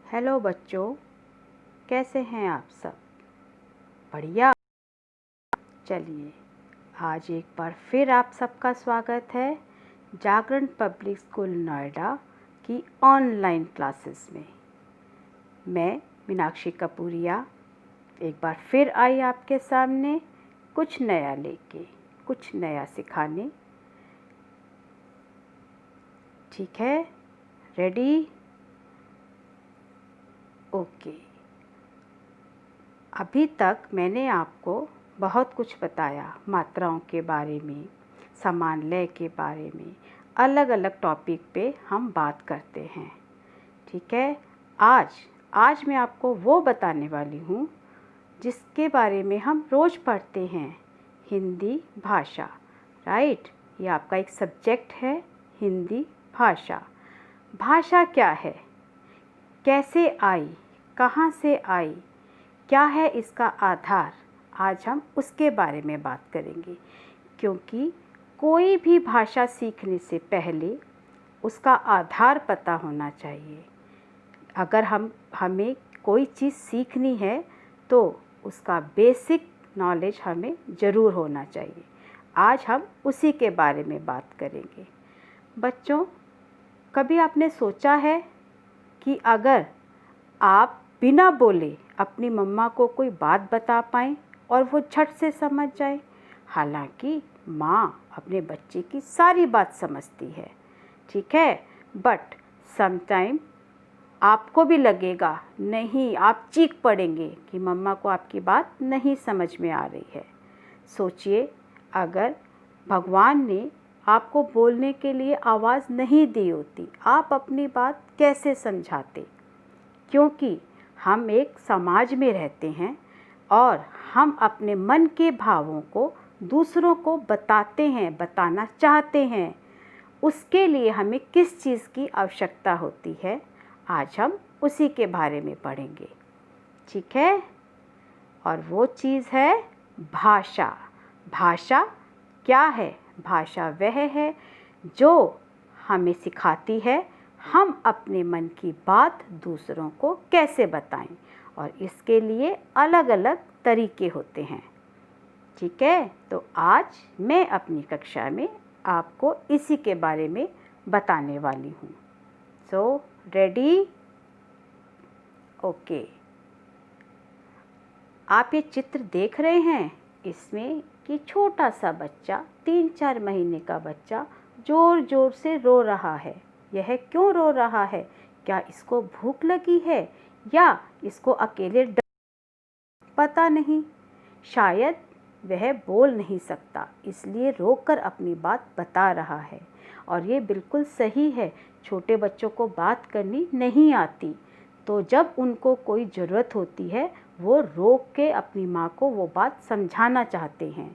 Hello बच्चों, कैसे हैं आप सब? बढ़िया। चलिए, आज एक बार फिर आप सबका स्वागत है जागरण पब्लिक स्कूल नोएडा की ऑनलाइन क्लासेस में। मैं मीनाक्षी कपूरिया एक बार फिर आई आपके सामने कुछ नया लेके, कुछ नया सिखाने। ठीक है? रेडी? ओके। अभी तक मैंने आपको बहुत कुछ बताया, मात्राओं के बारे में, समान लय के बारे में, अलग अलग टॉपिक पे हम बात करते हैं। ठीक है? आज मैं आपको वो बताने वाली हूँ जिसके बारे में हम रोज़ पढ़ते हैं, हिंदी भाषा। राइट? ये आपका एक सब्जेक्ट है, हिंदी भाषा। भाषा क्या है, कैसे आई, कहाँ से आई, क्या है इसका आधार, आज हम उसके बारे में बात करेंगे। क्योंकि कोई भी भाषा सीखने से पहले उसका आधार पता होना चाहिए। अगर हमें कोई चीज़ सीखनी है तो उसका बेसिक नॉलेज हमें ज़रूर होना चाहिए। आज हम उसी के बारे में बात करेंगे। बच्चों, कभी आपने सोचा है कि अगर आप बिना बोले अपनी मम्मा को कोई बात बता पाएँ और वो झट से समझ जाए? हालांकि माँ अपने बच्चे की सारी बात समझती है, ठीक है, बट समटाइम आपको भी लगेगा नहीं, आप चीख पड़ेंगे कि मम्मा को आपकी बात नहीं समझ में आ रही है। सोचिए, अगर भगवान ने आपको बोलने के लिए आवाज़ नहीं दी होती, आप अपनी बात कैसे समझाते? क्योंकि हम एक समाज में रहते हैं और हम अपने मन के भावों को दूसरों को बताते हैं, बताना चाहते हैं। उसके लिए हमें किस चीज़ की आवश्यकता होती है, आज हम उसी के बारे में पढ़ेंगे। ठीक है? और वो चीज़ है भाषा। भाषा क्या है? भाषा वह है जो हमें सिखाती है हम अपने मन की बात दूसरों को कैसे बताएं, और इसके लिए अलग अलग तरीके होते हैं। ठीक है? तो आज मैं अपनी कक्षा में आपको इसी के बारे में बताने वाली हूँ। So ready? ओके। आप ये चित्र देख रहे हैं, इसमें कि छोटा सा बच्चा, 3-4 महीने का बच्चा ज़ोर ज़ोर से रो रहा है। यह क्यों रो रहा है? क्या इसको भूख लगी है या इसको अकेले डर? पता नहीं। शायद वह बोल नहीं सकता, इसलिए रोकर अपनी बात बता रहा है। और ये बिल्कुल सही है, छोटे बच्चों को बात करनी नहीं आती, तो जब उनको कोई ज़रूरत होती है वो रोक के अपनी माँ को वो बात समझाना चाहते हैं।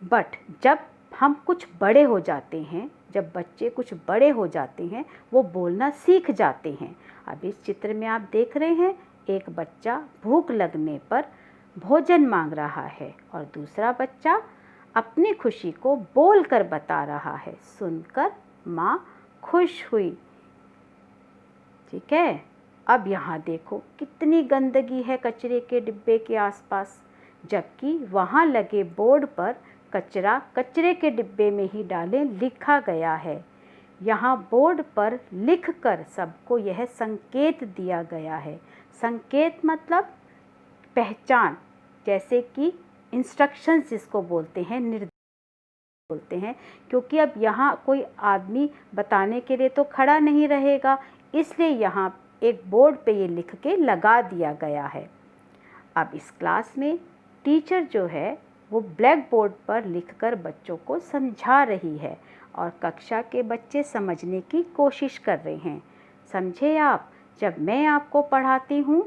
बट जब हम कुछ बड़े हो जाते हैं, जब बच्चे कुछ बड़े हो जाते हैं, वो बोलना सीख जाते हैं। अब इस चित्र में आप देख रहे हैं, एक बच्चा भूख लगने पर भोजन मांग रहा है और दूसरा बच्चा अपनी खुशी को बोलकर बता रहा है। सुनकर माँ खुश हुई। ठीक है? अब यहाँ देखो कितनी गंदगी है कचरे के डिब्बे के आसपास, जबकि वहाँ लगे बोर्ड पर कचरा कचरे के डिब्बे में ही डालें लिखा गया है। यहाँ बोर्ड पर लिखकर सबको यह संकेत दिया गया है। संकेत मतलब पहचान, जैसे कि इंस्ट्रक्शंस जिसको बोलते हैं, निर्देश बोलते हैं। क्योंकि अब यहाँ कोई आदमी बताने के लिए तो खड़ा नहीं रहेगा, इसलिए यहाँ एक बोर्ड पे ये लिख के लगा दिया गया है। अब इस क्लास में टीचर जो है वो ब्लैक बोर्ड पर लिखकर बच्चों को समझा रही है और कक्षा के बच्चे समझने की कोशिश कर रहे हैं। समझे आप? जब मैं आपको पढ़ाती हूँ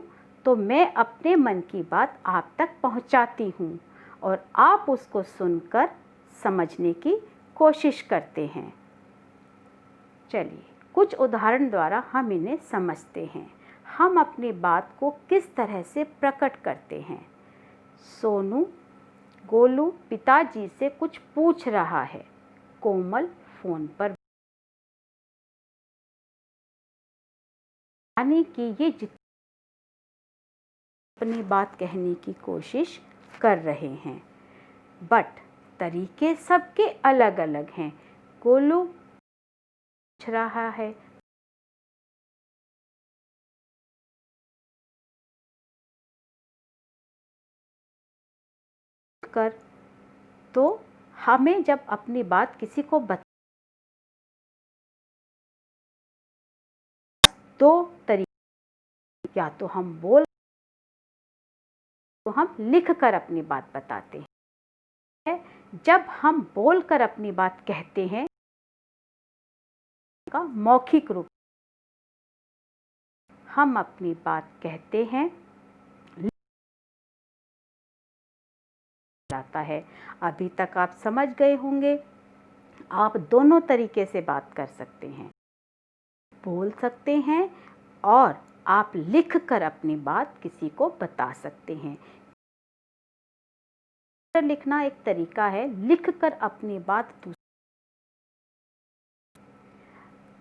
तो मैं अपने मन की बात आप तक पहुँचाती हूँ और आप उसको सुनकर समझने की कोशिश करते हैं। चलिए, कुछ उदाहरण द्वारा हम इन्हें समझते हैं। हम अपनी बात को किस तरह से प्रकट करते हैं। सोनू गोलू पिताजी से कुछ पूछ रहा है। कोमल फ़ोन पर यानी कि ये अपनी बात कहने की कोशिश कर रहे हैं, बट तरीके सबके अलग अलग हैं। गोलू पूछ रहा है कर, तो हमें जब अपनी बात किसी को दो तरीके, या तो हम बोल, तो हम लिख कर अपनी बात बताते हैं। जब हम बोलकर अपनी बात कहते हैं का मौखिक रूप, हम अपनी बात कहते हैं, जाता है। अभी तक आप समझ गए होंगे, आप दोनों तरीके से बात कर सकते हैं, बोल सकते हैं और आप लिख कर अपनी बात किसी को बता सकते हैं। लिखना एक तरीका है, लिख कर अपनी बात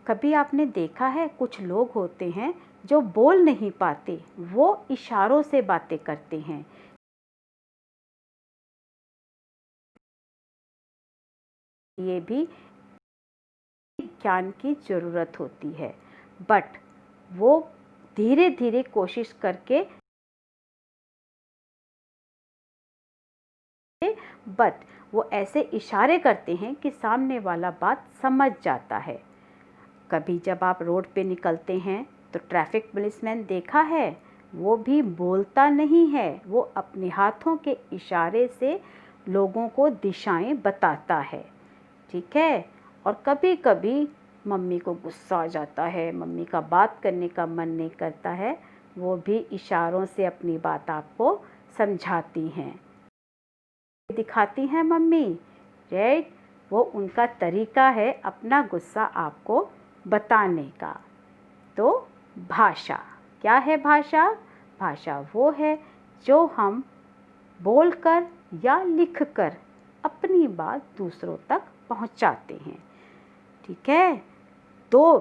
कभी आपने देखा है कुछ लोग होते हैं जो बोल नहीं पाते, वो इशारों से बातें करते हैं। ये भी ज्ञान की ज़रूरत होती है, बट वो धीरे धीरे कोशिश करके, बट वो ऐसे इशारे करते हैं कि सामने वाला बात समझ जाता है। कभी जब आप रोड पे निकलते हैं तो ट्रैफिक पुलिसमैन देखा है, वो भी बोलता नहीं है, वो अपने हाथों के इशारे से लोगों को दिशाएं बताता है, ठीक है। और कभी कभी मम्मी को गुस्सा आ जाता है, मम्मी का बात करने का मन नहीं करता है, वो भी इशारों से अपनी बात आपको समझाती हैं, दिखाती हैं मम्मी, राइट। वो उनका तरीका है अपना गुस्सा आपको बताने का। तो भाषा क्या है? भाषा, भाषा वो है जो हम बोलकर या लिखकर अपनी बात दूसरों तक पहुंचाते हैं, ठीक है। तो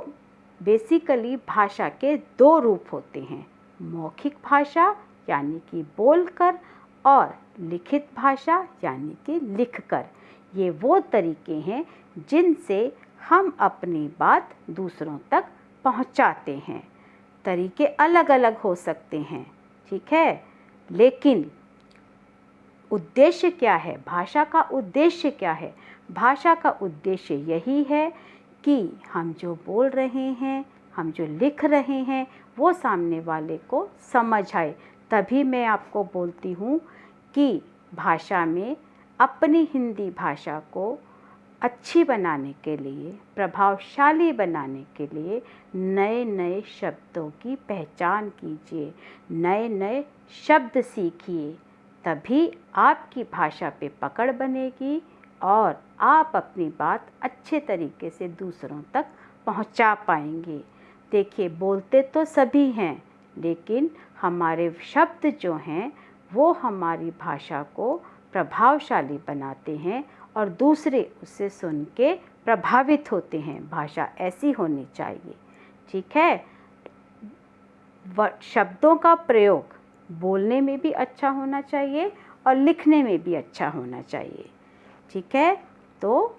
बेसिकली भाषा के दो रूप होते हैं, मौखिक भाषा यानी कि बोलकर, और लिखित भाषा यानी कि लिखकर। ये वो तरीके हैं जिनसे हम अपनी बात दूसरों तक पहुंचाते हैं। तरीके अलग अलग हो सकते हैं, ठीक है, लेकिन उद्देश्य क्या है? भाषा का उद्देश्य क्या है? भाषा का उद्देश्य यही है कि हम जो बोल रहे हैं, हम जो लिख रहे हैं, वो सामने वाले को समझ आए। तभी मैं आपको बोलती हूँ कि भाषा में अपनी हिंदी भाषा को अच्छी बनाने के लिए, प्रभावशाली बनाने के लिए नए नए शब्दों की पहचान कीजिए, नए नए शब्द सीखिए, तभी आपकी भाषा पे पकड़ बनेगी और आप अपनी बात अच्छे तरीके से दूसरों तक पहुंचा पाएंगे। देखिए, बोलते तो सभी हैं, लेकिन हमारे शब्द जो हैं वो हमारी भाषा को प्रभावशाली बनाते हैं और दूसरे उससे सुन के प्रभावित होते हैं। भाषा ऐसी होनी चाहिए, ठीक है। शब्दों का प्रयोग बोलने में भी अच्छा होना चाहिए और लिखने में भी अच्छा होना चाहिए, ठीक है। तो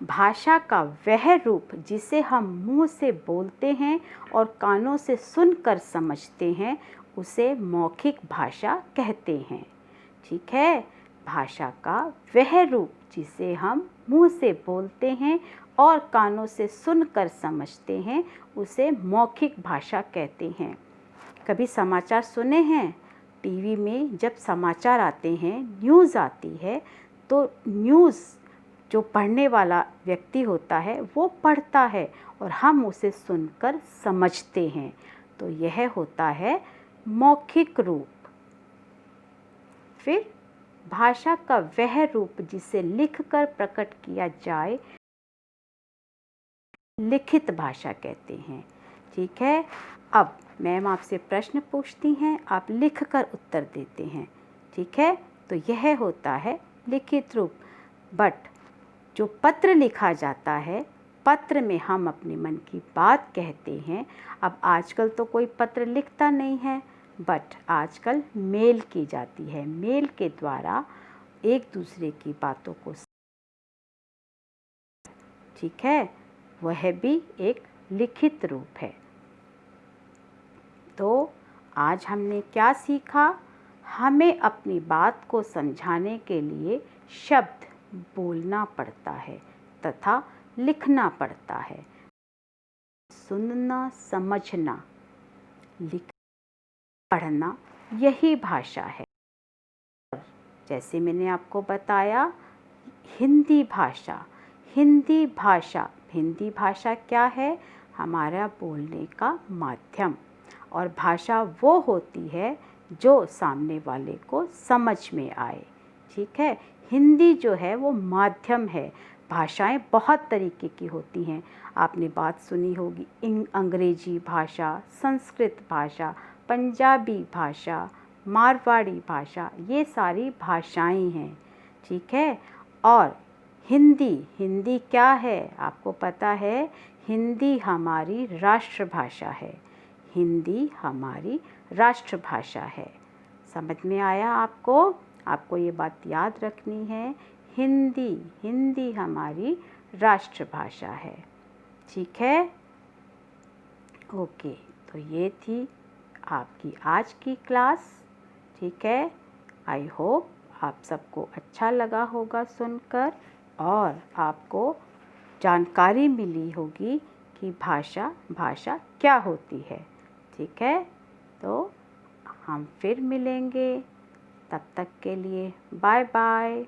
भाषा का वह रूप जिसे हम मुंह से बोलते हैं और कानों से सुनकर समझते हैं, उसे मौखिक भाषा कहते हैं, ठीक है। भाषा का वह रूप जिसे हम मुंह से बोलते हैं और कानों से सुनकर समझते हैं, उसे मौखिक भाषा कहते हैं। कभी समाचार सुने हैं? टीवी में जब समाचार आते हैं, न्यूज़ आती है, तो न्यूज़ जो पढ़ने वाला व्यक्ति होता है वो पढ़ता है और हम उसे सुनकर समझते हैं। तो यह होता है मौखिक रूप। फिर भाषा का वह रूप जिसे लिखकर प्रकट किया जाए, लिखित भाषा कहते हैं, ठीक है। अब मैम आपसे प्रश्न पूछती हैं, आप लिखकर उत्तर देते हैं, ठीक है। तो यह होता है लिखित रूप। बट जो पत्र लिखा जाता है, पत्र में हम अपने मन की बात कहते हैं। अब आजकल तो कोई पत्र लिखता नहीं है, बट आजकल मेल की जाती है। मेल के द्वारा एक दूसरे की बातों को, ठीक है, वह भी एक लिखित रूप है। तो आज हमने क्या सीखा? हमें अपनी बात को समझाने के लिए शब्द बोलना पड़ता है तथा लिखना पड़ता है। सुनना, समझना, लिख, पढ़ना, यही भाषा है। जैसे मैंने आपको बताया, हिंदी भाषा, हिंदी भाषा, हिंदी भाषा क्या है? हमारा बोलने का माध्यम। और भाषा वो होती है जो सामने वाले को समझ में आए, ठीक है। हिंदी जो है वो माध्यम है। भाषाएं बहुत तरीके की होती हैं। आपने बात सुनी होगी अंग्रेजी भाषा, संस्कृत भाषा, पंजाबी भाषा, मारवाड़ी भाषा, ये सारी भाषाएं हैं, ठीक है। और हिंदी, हिंदी क्या है? आपको पता है, हिंदी हमारी राष्ट्रभाषा है। हिंदी हमारी राष्ट्रभाषा है। समझ में आया आपको? आपको ये बात याद रखनी है। हिंदी, हिंदी हमारी राष्ट्रभाषा है, ठीक है। ओके, तो ये थी आपकी आज की क्लास, ठीक है। आई होप आप सबको अच्छा लगा होगा सुनकर, और आपको जानकारी मिली होगी कि भाषा क्या होती है, ठीक है। तो हम फिर मिलेंगे, तब तक के लिए बाय बाय।